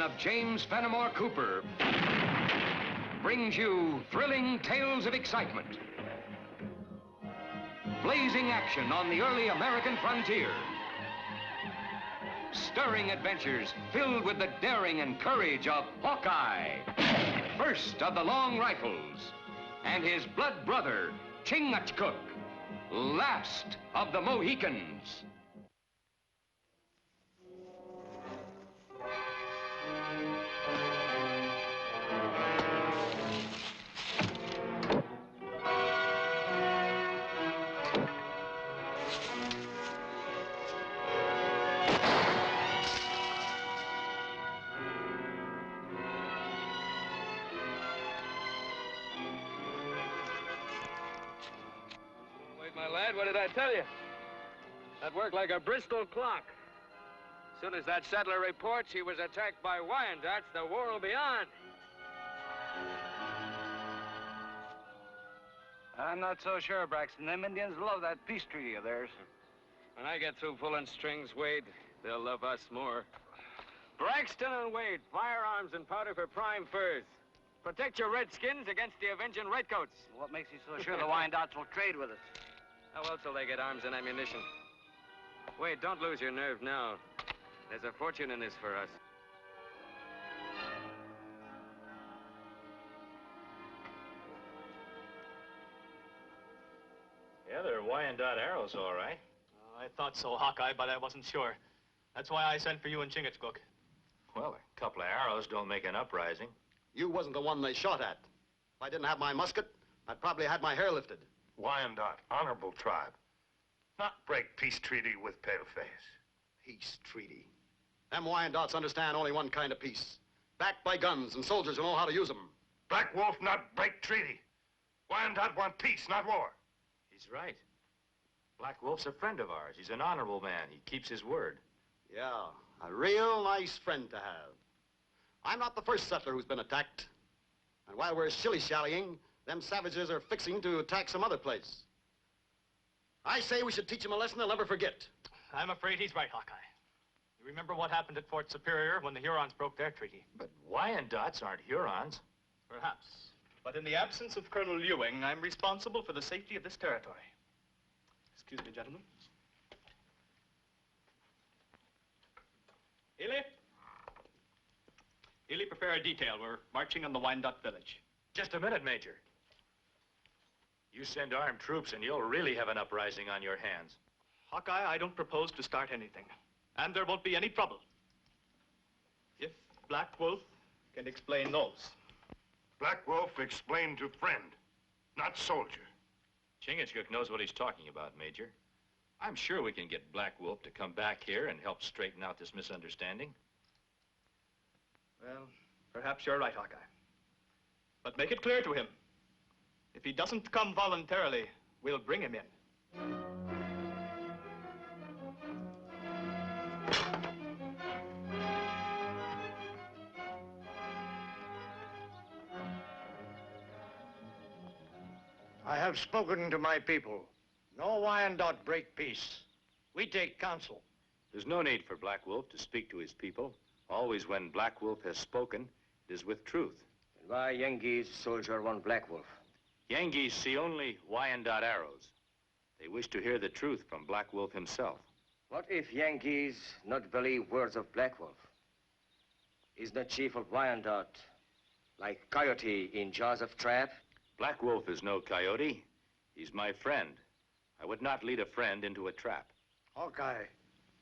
of James Fenimore Cooper brings you thrilling tales of excitement, blazing action on the early American frontier, stirring adventures filled with the daring and courage of Hawkeye, first of the long rifles, and his blood brother, Chingachgook, last of the Mohicans. My lad, what did I tell you? That worked like a Bristol clock. As soon as that settler reports he was attacked by Wyandottes, the war will be on. I'm not so sure, Braxton. Them Indians love that peace treaty of theirs. When I get through pulling strings, Wade, they'll love us more. Braxton and Wade, firearms and powder for prime furs. Protect your redskins against the avenging redcoats. What makes you so sure the Wyandottes will trade with us? How else will they get arms and ammunition? Wait, don't lose your nerve now. There's a fortune in this for us. Yeah, they're Wyandotte arrows, all right. I thought so, Hawkeye, but I wasn't sure. That's why I sent for you and Chingachgook. Well, a couple of arrows don't make an uprising. You wasn't the one they shot at. If I didn't have my musket, I'd probably had my hair lifted. Wyandotte, honorable tribe. Not break peace treaty with paleface. Peace treaty. Them Wyandottes understand only one kind of peace. Backed by guns and soldiers who know how to use them. Black Wolf not break treaty. Wyandotte want peace, not war. He's right. Black Wolf's a friend of ours. He's an honorable man. He keeps his word. Yeah, a real nice friend to have. I'm not the first settler who's been attacked. And while we're shilly-shallying, them savages are fixing to attack some other place. I say we should teach them a lesson they'll never forget. I'm afraid he's right, Hawkeye. You remember what happened at Fort Superior when the Hurons broke their treaty? But Wyandottes aren't Hurons. Perhaps. But in the absence of Colonel Ewing, I'm responsible for the safety of this territory. Excuse me, gentlemen. Ely? Ely, prepare a detail. We're marching on the Wyandotte village. Just a minute, Major. You send armed troops and you'll really have an uprising on your hands. Hawkeye, I don't propose to start anything. And there won't be any trouble. If Black Wolf can explain those. Black Wolf explained to friend, not soldier. Chingachgook knows what he's talking about, Major. I'm sure we can get Black Wolf to come back here and help straighten out this misunderstanding. Well, perhaps you're right, Hawkeye. But make it clear to him. If he doesn't come voluntarily, we'll bring him in. I have spoken to my people. No Wyandotte break peace. We take counsel. There's no need for Black Wolf to speak to his people. Always when Black Wolf has spoken, it is with truth. Why Yengeese soldier want Black Wolf? Yengeese see only Wyandotte arrows. They wish to hear the truth from Black Wolf himself. What if Yengeese not believe words of Black Wolf? Is the chief of Wyandotte like coyote in jaws of trap? Black Wolf is no coyote. He's my friend. I would not lead a friend into a trap. Hawkeye,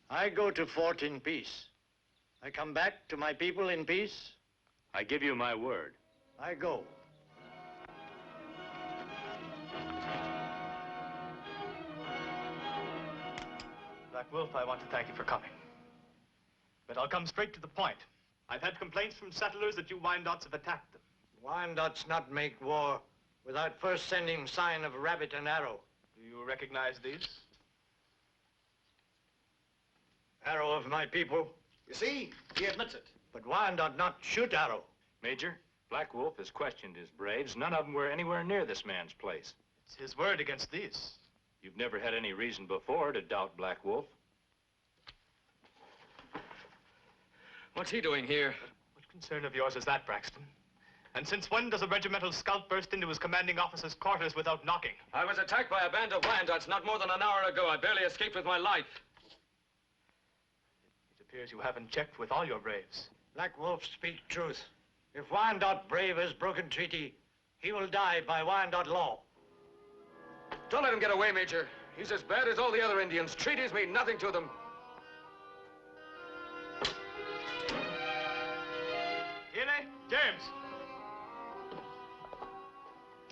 I go to fort in peace. I come back to my people in peace. I give you my word. I go. Black Wolf, I want to thank you for coming. But I'll come straight to the point. I've had complaints from settlers that you Wyandottes have attacked them. Wyandottes not make war without first sending sign of rabbit and arrow. Do you recognize these? Arrow of my people. You see, he admits it. But Wyandotte not shoot arrow. Major, Black Wolf has questioned his braves. None of them were anywhere near this man's place. It's his word against these. You've never had any reason before to doubt Black Wolf. What's he doing here? What concern of yours is that, Braxton? And since when does a regimental scout burst into his commanding officer's quarters without knocking? I was attacked by a band of Wyandots not more than an hour ago. I barely escaped with my life. It appears you haven't checked with all your braves. Black Wolf speak truth. If Wyandotte brave has broken treaty, he will die by Wyandotte law. Don't let him get away, Major. He's as bad as all the other Indians. Treaties mean nothing to them. Healy, James.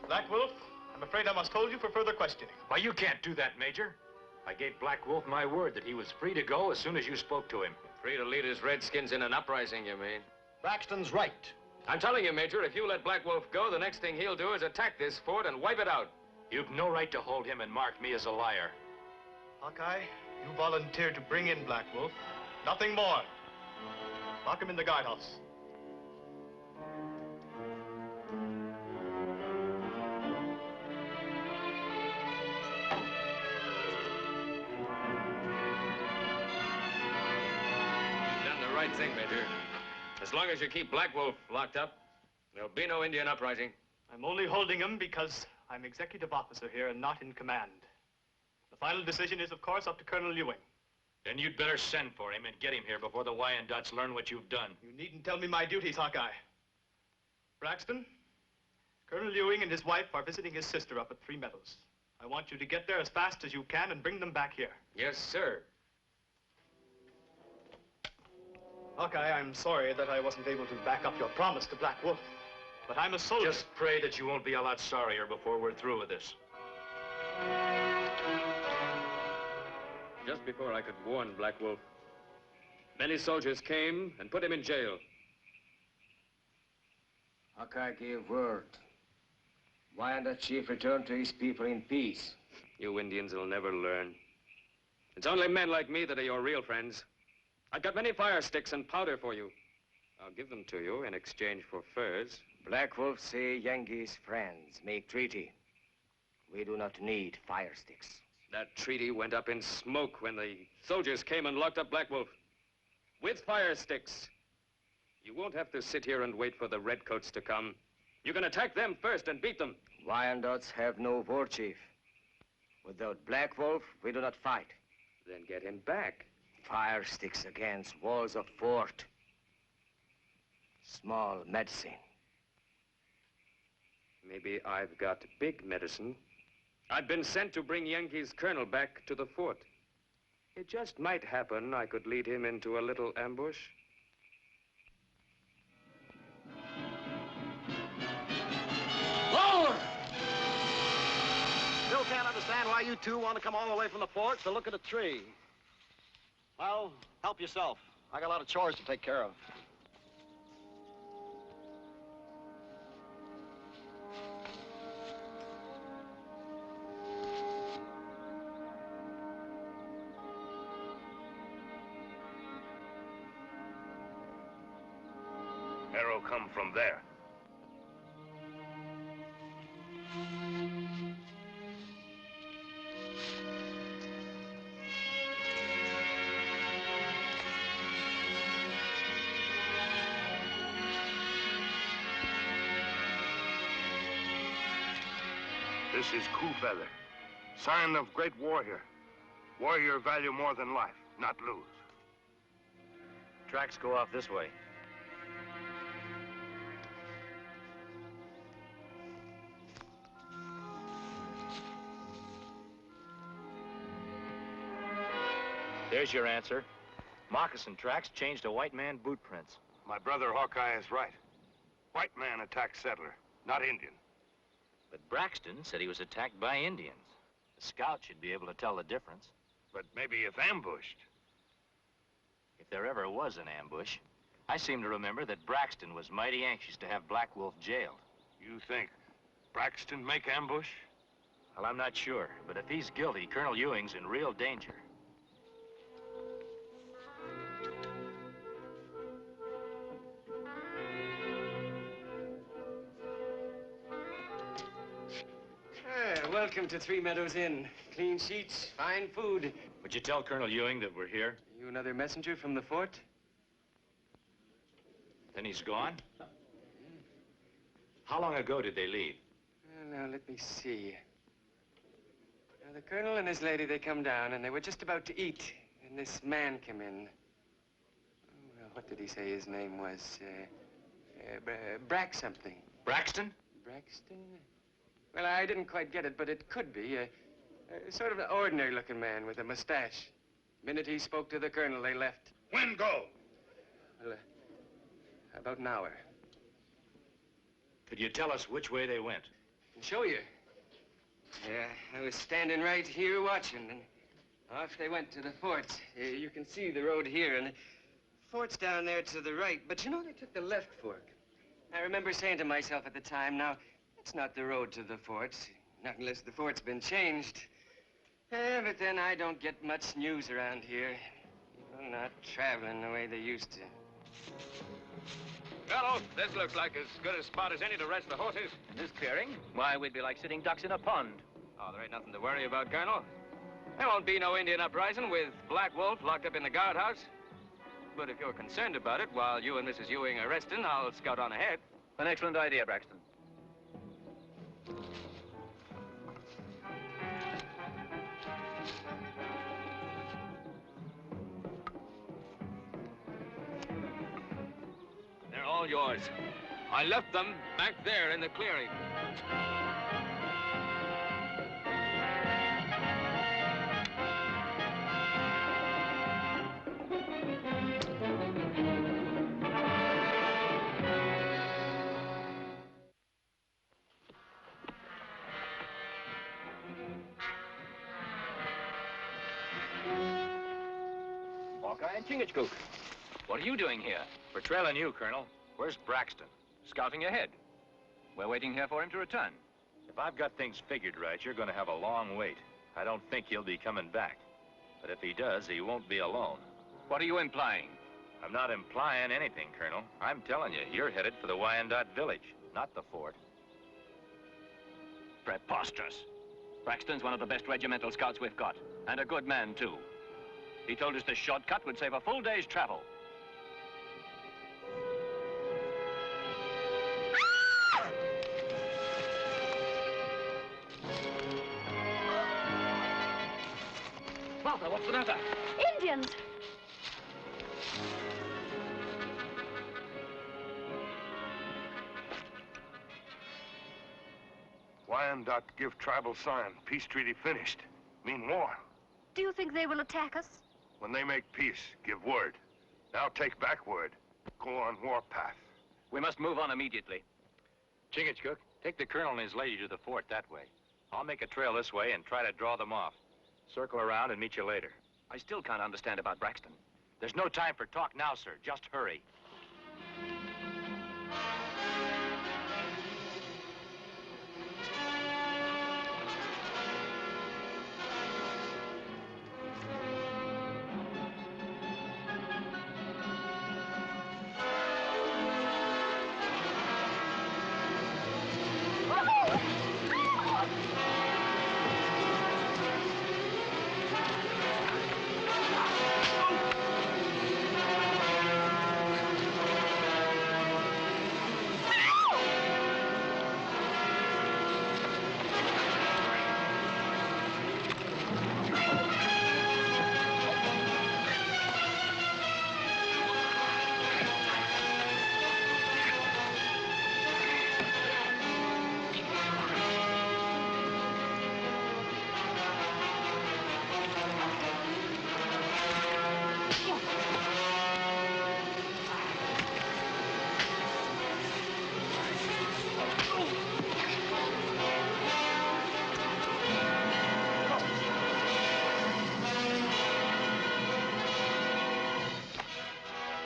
Black Wolf, I'm afraid I must hold you for further questioning. Why, you can't do that, Major. I gave Black Wolf my word that he was free to go as soon as you spoke to him. Free to lead his redskins in an uprising, you mean? Braxton's right. I'm telling you, Major, if you let Black Wolf go, the next thing he'll do is attack this fort and wipe it out. You've no right to hold him and mark me as a liar. Hawkeye, you volunteered to bring in Black Wolf. Nothing more. Lock him in the guardhouse. Right thing, Major. As long as you keep Black Wolf locked up, there'll be no Indian uprising. I'm only holding him because I'm executive officer here and not in command. The final decision is, of course, up to Colonel Ewing. Then you'd better send for him and get him here before the Wyandots learn what you've done. You needn't tell me my duties, Hawkeye. Braxton, Colonel Ewing and his wife are visiting his sister up at Three Meadows. I want you to get there as fast as you can and bring them back here. Yes, sir. Hawkeye, I'm sorry that I wasn't able to back up your promise to Black Wolf. But I'm a soldier. Just pray that you won't be a lot sorrier before we're through with this. Just before I could warn Black Wolf, many soldiers came and put him in jail. Hawkeye gave word. Wyandotte chief returned to his people in peace. You Indians will never learn. It's only men like me that are your real friends. I've got many fire sticks and powder for you. I'll give them to you in exchange for furs. Black Wolf say Yankees friends make treaty. We do not need fire sticks. That treaty went up in smoke when the soldiers came and locked up Black Wolf. With fire sticks. You won't have to sit here and wait for the redcoats to come. You can attack them first and beat them. Wyandottes have no war chief. Without Black Wolf, we do not fight. Then get him back. Fire sticks against walls of fort. Small medicine. Maybe I've got big medicine. I've been sent to bring Yankee's colonel back to the fort. It just might happen I could lead him into a little ambush. Forward! Still can't understand why you two want to come all the way from the fort to look at a tree. Well, help yourself. I got a lot of chores to take care of. Arrow come from there. This is Coup Feather, sign of great warrior. Warrior value more than life, not lose. Tracks go off this way. There's your answer. Moccasin tracks changed to white man boot prints. My brother Hawkeye is right. White man attacked settler, not Indian. But Braxton said he was attacked by Indians. The scout should be able to tell the difference. But maybe if ambushed. If there ever was an ambush, I seem to remember that Braxton was mighty anxious to have Black Wolf jailed. You think Braxton make ambush? Well, I'm not sure, but if he's guilty, Colonel Ewing's in real danger. Welcome to Three Meadows Inn. Clean sheets, fine food. Would you tell Colonel Ewing that we're here? You another messenger from the fort? Then he's gone? How long ago did they leave? Well, now, let me see. Now, the colonel and his lady, they come down, and they were just about to eat, and this man came in. Oh, well, what did he say his name was? Breck something. Braxton? Braxton? Well, I didn't quite get it, but it could be. Sort of an ordinary-looking man with a mustache. The minute he spoke to the colonel, they left. When go? Well, about an hour. Could you tell us which way they went? I can show you. Yeah, I was standing right here watching, and off they went to the forts. You can see the road here, and the fort's down there to the right. But you know, they took the left fork. I remember saying to myself at the time, now, that's not the road to the forts. Not unless the fort's been changed. But then I don't get much news around here. People not traveling the way they used to. Fellow, this looks like as good a spot as any to rest the horses. In this clearing? Why, we'd be like sitting ducks in a pond. Oh, there ain't nothing to worry about, Colonel. There won't be no Indian uprising with Black Wolf locked up in the guardhouse. But if you're concerned about it, while you and Mrs. Ewing are resting, I'll scout on ahead. An excellent idea, Braxton. They're all yours. I left them back there in the clearing. Hawkeye and Chingachgook. What are you doing here? We're trailing you, Colonel. Where's Braxton? Scouting ahead. We're waiting here for him to return. If I've got things figured right, you're going to have a long wait. I don't think he'll be coming back. But if he does, he won't be alone. What are you implying? I'm not implying anything, Colonel. I'm telling you, you're headed for the Wyandotte village, not the fort. Preposterous. Braxton's one of the best regimental scouts we've got, and a good man, too. He told us this shortcut would save a full day's travel. Martha, what's the matter? Indians! Wyandotte give tribal sign. Peace treaty finished. Mean war. Do you think they will attack us? When they make peace, give word. Now take back word. Go on warpath. We must move on immediately. Chingachgook, take the colonel and his lady to the fort that way. I'll make a trail this way and try to draw them off. Circle around and meet you later. I still can't understand about Braxton. There's no time for talk now, sir. Just hurry.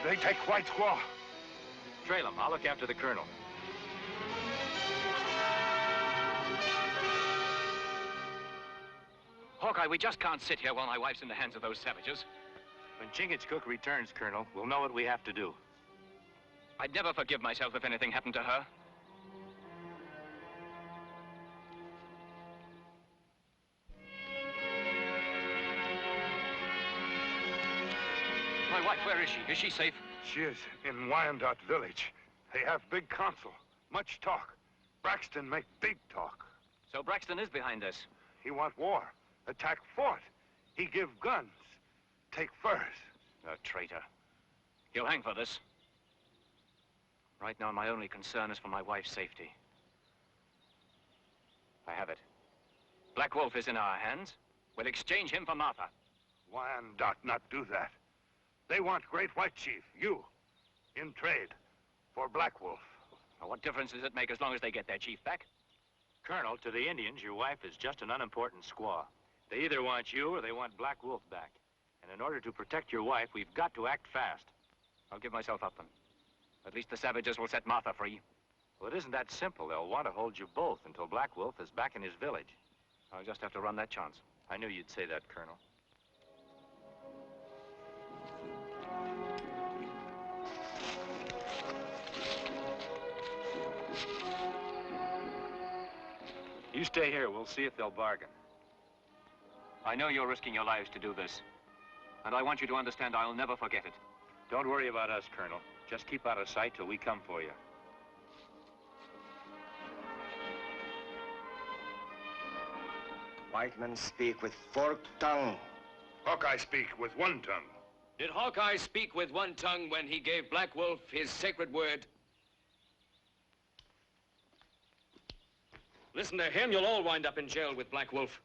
They take White Squaw. Trail him. I'll look after the colonel. Hawkeye, we just can't sit here while my wife's in the hands of those savages. When Chingachgook returns, Colonel, we'll know what we have to do. I'd never forgive myself if anything happened to her. My wife, where is she? Is she safe? She is in Wyandotte village. They have big council. Much talk. Braxton make big talk. So Braxton is behind this? He want war. Attack fort. He give guns. Take furs. A traitor. He'll hang for this. Right now, my only concern is for my wife's safety. I have it. Black Wolf is in our hands. We'll exchange him for Martha. Wyandotte not do that. They want Great White Chief, you, in trade for Black Wolf. Well, what difference does it make as long as they get their chief back? Colonel, to the Indians, your wife is just an unimportant squaw. They either want you or they want Black Wolf back. And in order to protect your wife, we've got to act fast. I'll give myself up then. At least the savages will set Martha free. Well, it isn't that simple. They'll want to hold you both until Black Wolf is back in his village. I'll just have to run that chance. I knew you'd say that, Colonel. You stay here. We'll see if they'll bargain. I know you're risking your lives to do this. And I want you to understand I'll never forget it. Don't worry about us, Colonel. Just keep out of sight till we come for you. White men speak with forked tongue. Hawkeye speak with one tongue. Did Hawkeye speak with one tongue when he gave Black Wolf his sacred word? Listen to him, you'll all wind up in jail with Black Wolf.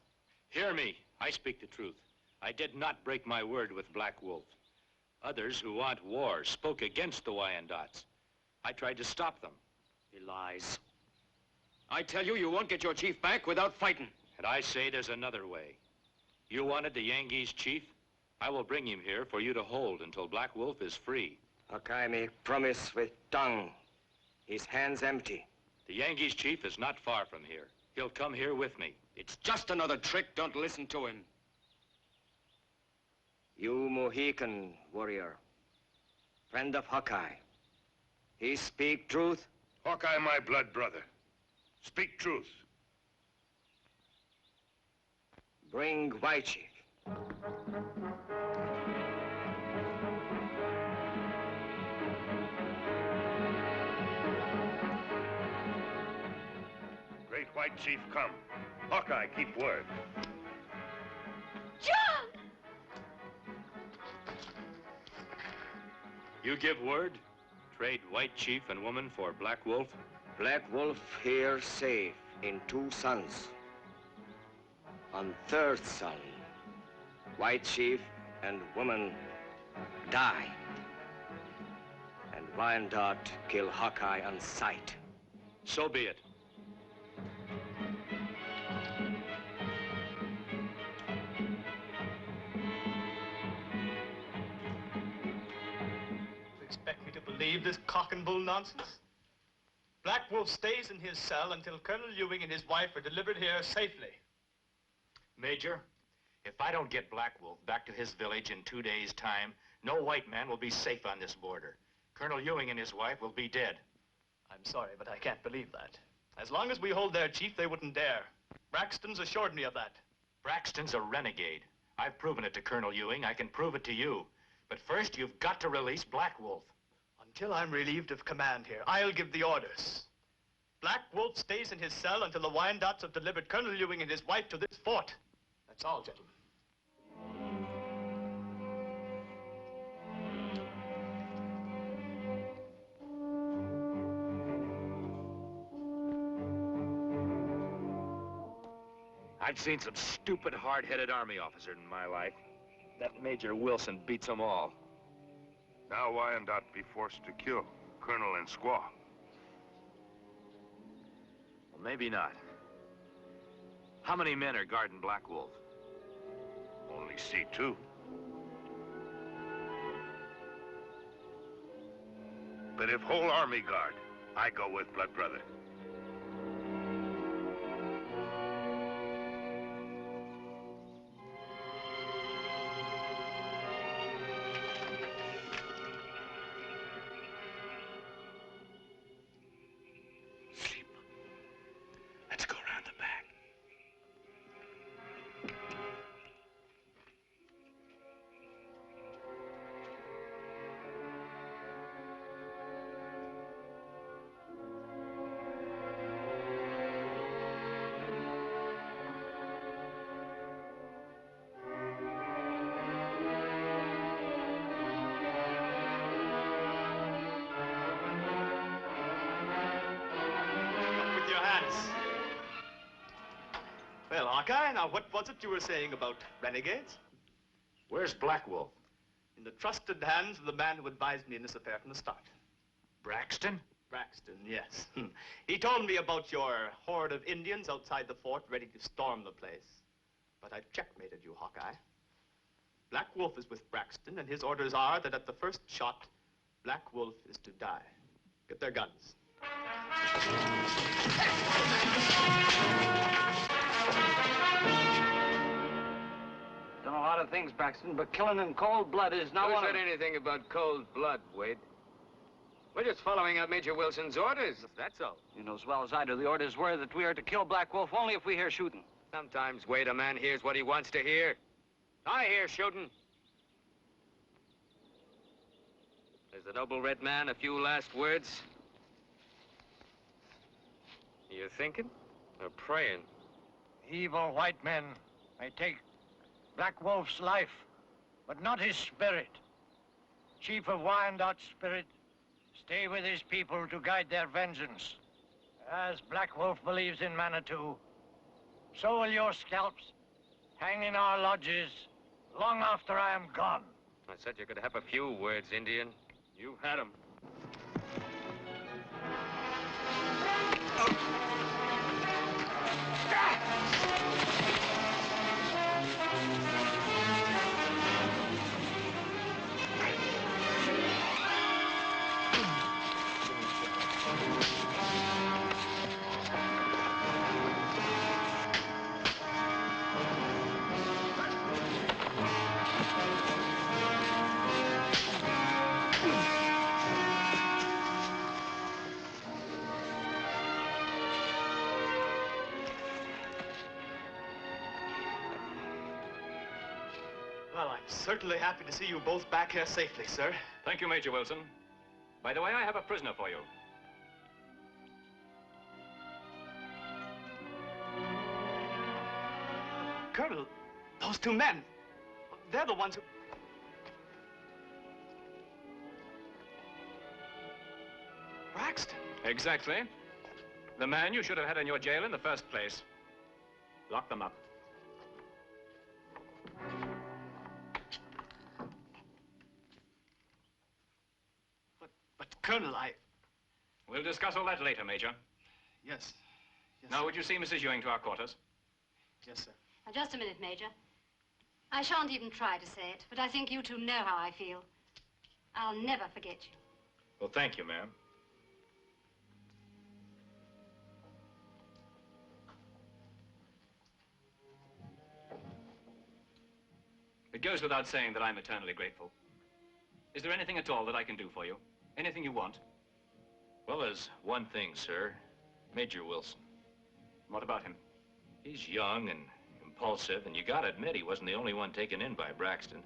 Hear me. I speak the truth. I did not break my word with Black Wolf. Others who want war spoke against the Wyandottes. I tried to stop them. He lies. I tell you, you won't get your chief back without fighting. And I say there's another way. You wanted the Yankees chief? I will bring him here for you to hold until Black Wolf is free. Hawkeye make promise with tongue. His hands empty. The Yankees chief is not far from here. He'll come here with me. It's just another trick. Don't listen to him. You Mohican warrior, friend of Hawkeye. He speak truth? Hawkeye, my blood brother. Speak truth. Bring White Chief. Great White Chief come. Hawkeye, keep word. John! You give word? Trade White Chief and woman for Black Wolf? Black Wolf here safe in 2 sons. On 3rd son, White Chief and woman die. And Wyandotte kill Hawkeye on sight. So be it. You expect me to believe this cock and bull nonsense? Black Wolf stays in his cell until Colonel Ewing and his wife are delivered here safely. Major, if I don't get Black Wolf back to his village in 2 days' time, no white man will be safe on this border. Colonel Ewing and his wife will be dead. I'm sorry, but I can't believe that. As long as we hold their chief, they wouldn't dare. Braxton's assured me of that. Braxton's a renegade. I've proven it to Colonel Ewing. I can prove it to you. But first, you've got to release Black Wolf. Until I'm relieved of command here, I'll give the orders. Black Wolf stays in his cell until the Wyandottes have delivered Colonel Ewing and his wife to this fort. That's all, gentlemen. I've seen some stupid, hard-headed army officer in my life. That Major Wilson beats them all. Now Wyandotte be forced to kill Colonel and squaw. Well, maybe not. How many men are guarding Black Wolf? Only see 2. But if whole army guard, I go with blood brother. Sleep. Let's go around the back. Well, Hawkeye, now what was it you were saying about renegades? Where's Black Wolf? In the trusted hands of the man who advised me in this affair from the start. Braxton? Braxton, yes. He told me about your horde of Indians outside the fort ready to storm the place. But I've checkmated you, Hawkeye. Black Wolf is with Braxton, and his orders are that at the first shot, Black Wolf is to die. Get their guns. Done a lot of things, Braxton, but killing in cold blood is not one Who of said anything about cold blood, Wade? We're just following out Major Wilson's orders, that's all. You know as well as I do, the orders were that we are to kill Black Wolf only if we hear shooting. Sometimes, Wade, a man hears what he wants to hear. I hear shooting. Has the noble red man a few last words? You thinking or praying? Evil white men may take Black Wolf's life, but not his spirit. Chief of Wyandot's spirit, stay with his people to guide their vengeance. As Black Wolf believes in Manitou, so will your scalps hang in our lodges long after I am gone. I said you could have a few words, Indian. You've had them. Well, I'm certainly happy to see you both back here safely, sir. Thank you, Major Wilson. By the way, I have a prisoner for you. Colonel, those two men, they're the ones who... Braxton. Exactly. The man you should have had in your jail in the first place. Lock them up. But Colonel, We'll discuss all that later, Major. Yes. Now, sir. would you see Mrs. Ewing to our quarters? Yes, sir. Now, just a minute, Major. I shan't even try to say it, but I think you two know how I feel. I'll never forget you. Well, thank you, ma'am. It goes without saying that I'm eternally grateful. Is there anything at all that I can do for you? Anything you want? Well, there's one thing, sir. Major Wilson. What about him? He's young and impulsive, and you gotta admit he wasn't the only one taken in by Braxton.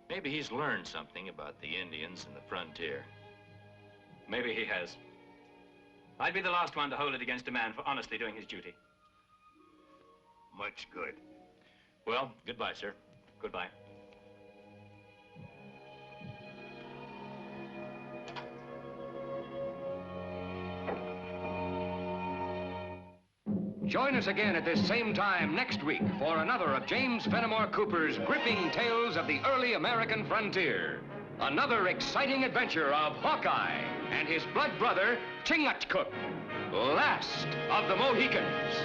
Maybe he's learned something about the Indians and the frontier. Maybe he has. I'd be the last one to hold it against a man for honestly doing his duty. Much good. Well, goodbye, sir. Goodbye. Join us again at this same time next week for another of James Fenimore Cooper's gripping tales of the early American frontier. Another exciting adventure of Hawkeye and his blood brother, Chingachgook, last of the Mohicans.